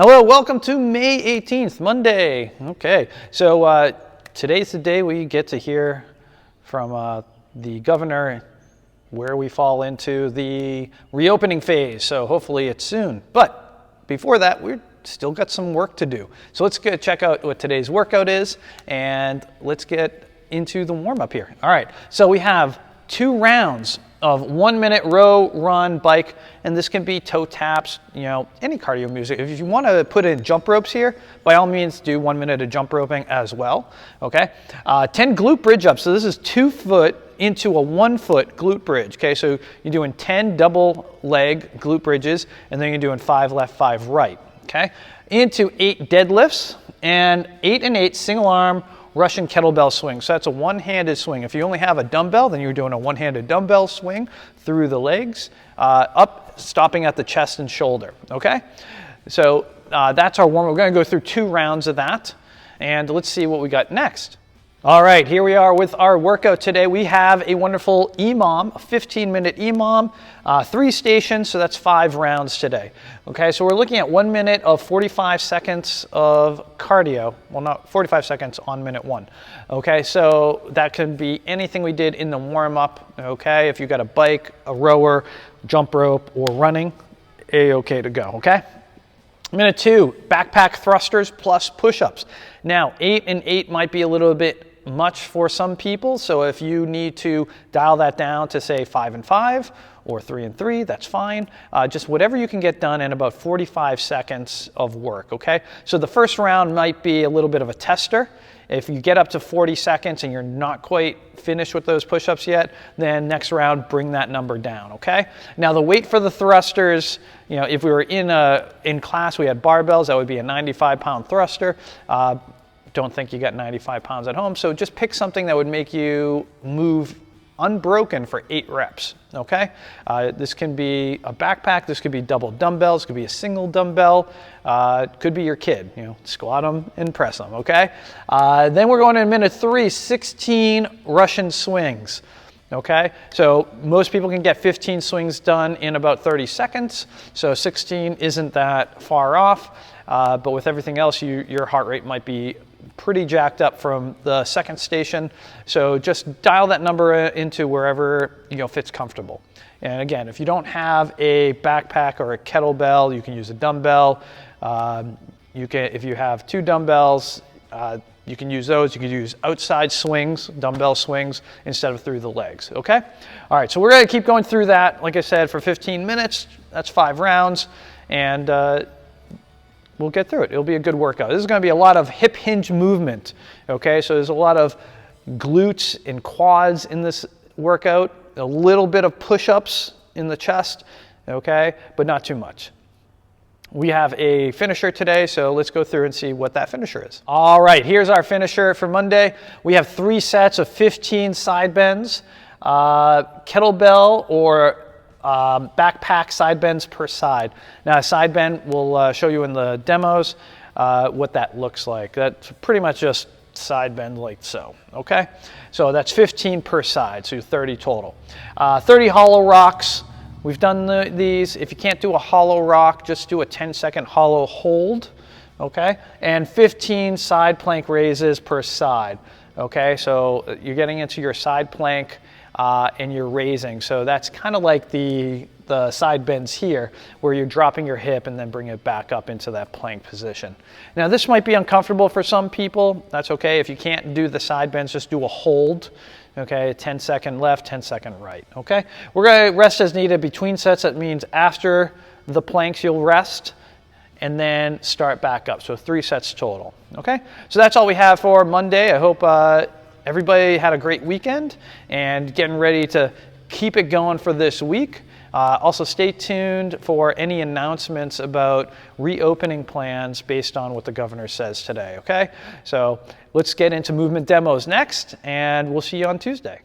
Hello, welcome to May 18th, Monday. Okay, so today's the day we get to hear from the governor where we fall into the reopening phase. So hopefully it's soon. But before that, we've still got some work to do. So let's go check out what today's workout is and let's get into the warm-up here. All right, so we have 2 rounds of 1 minute row, run, bike, and this can be toe taps, any cardio music. If you want to put in jump ropes here, by all means do 1 minute of jump roping as well, okay? 10 glute bridge ups, so this is 2 foot into a 1 foot glute bridge, okay? So you're doing 10 double leg glute bridges, and then you're doing 5 left, 5 right, okay? Into 8 deadlifts, and 8 and 8 single arm Russian kettlebell swing. So that's a one-handed swing. If you only have a dumbbell, then you're doing a one-handed dumbbell swing through the legs, up, stopping at the chest and shoulder, okay? So that's our warm-up. We're gonna go through 2 rounds of that, and let's see what we got next. All right, here we are with our workout today. We have a wonderful EMOM, a 15-minute EMOM, 3 stations, so that's 5 rounds today. Okay, so we're looking at 1 minute of 45 seconds of cardio. Well, not 45 seconds on minute 1. Okay, so that can be anything we did in the warm-up, okay? If you got a bike, a rower, jump rope, or running, A-okay to go, okay? Minute 2, backpack thrusters plus push-ups. Now, 8 and 8 might be a little bit much for some people, so if you need to dial that down to say 5 and 5 or 3 and 3, that's fine. Just whatever you can get done in about 45 seconds of work, okay? So the first round might be a little bit of a tester. If you get up to 40 seconds and you're not quite finished with those push-ups yet, then next round, bring that number down, okay? Now the weight for the thrusters, if we were in class, we had barbells, that would be a 95-pound thruster. Don't think you got 95 pounds at home, so just pick something that would make you move unbroken for 8 reps, okay? This can be a backpack, this could be double dumbbells, could be a single dumbbell, could be your kid, squat them and press them, okay? Then we're going to minute 3, 16 Russian swings, okay? So most people can get 15 swings done in about 30 seconds, so 16 isn't that far off, but with everything else, your heart rate might be pretty jacked up from the second station. So just dial that number into wherever fits comfortable. And again, if you don't have a backpack or a kettlebell, you can use a dumbbell. If you have 2 dumbbells, you can use those. You can use outside swings, dumbbell swings, instead of through the legs, okay? All right, so we're gonna keep going through that, like I said, for 15 minutes. That's 5 rounds, and we'll get through it. It'll be a good workout. This is going to be a lot of hip hinge movement, okay? So there's a lot of glutes and quads in this workout, a little bit of push-ups in the chest, okay? But not too much. We have a finisher today, so let's go through and see what that finisher is. All right, here's our finisher for Monday. We have 3 sets of 15 side bends, kettlebell or backpack side bends per side. Now a side bend, we'll show you in the demos what that looks like. That's pretty much just side bend like so, okay? So that's 15 per side, so 30 total. 30 hollow rocks. We've done these. If you can't do a hollow rock, just do a 10-second hollow hold, okay? And 15 side plank raises per side, okay? So you're getting into your side plank and you're raising. So that's kind of like the side bends here, where you're dropping your hip and then bring it back up into that plank position. Now this might be uncomfortable for some people. That's okay. If you can't do the side bends, just do a hold. Okay, 10-second left, 10-second right. Okay, we're going to rest as needed between sets. That means after the planks you'll rest and then start back up. So 3 sets total. Okay, so that's all we have for Monday. I hope everybody had a great weekend and getting ready to keep it going for this week. Also stay tuned for any announcements about reopening plans based on what the governor says today, okay? So let's get into movement demos next, and we'll see you on Tuesday.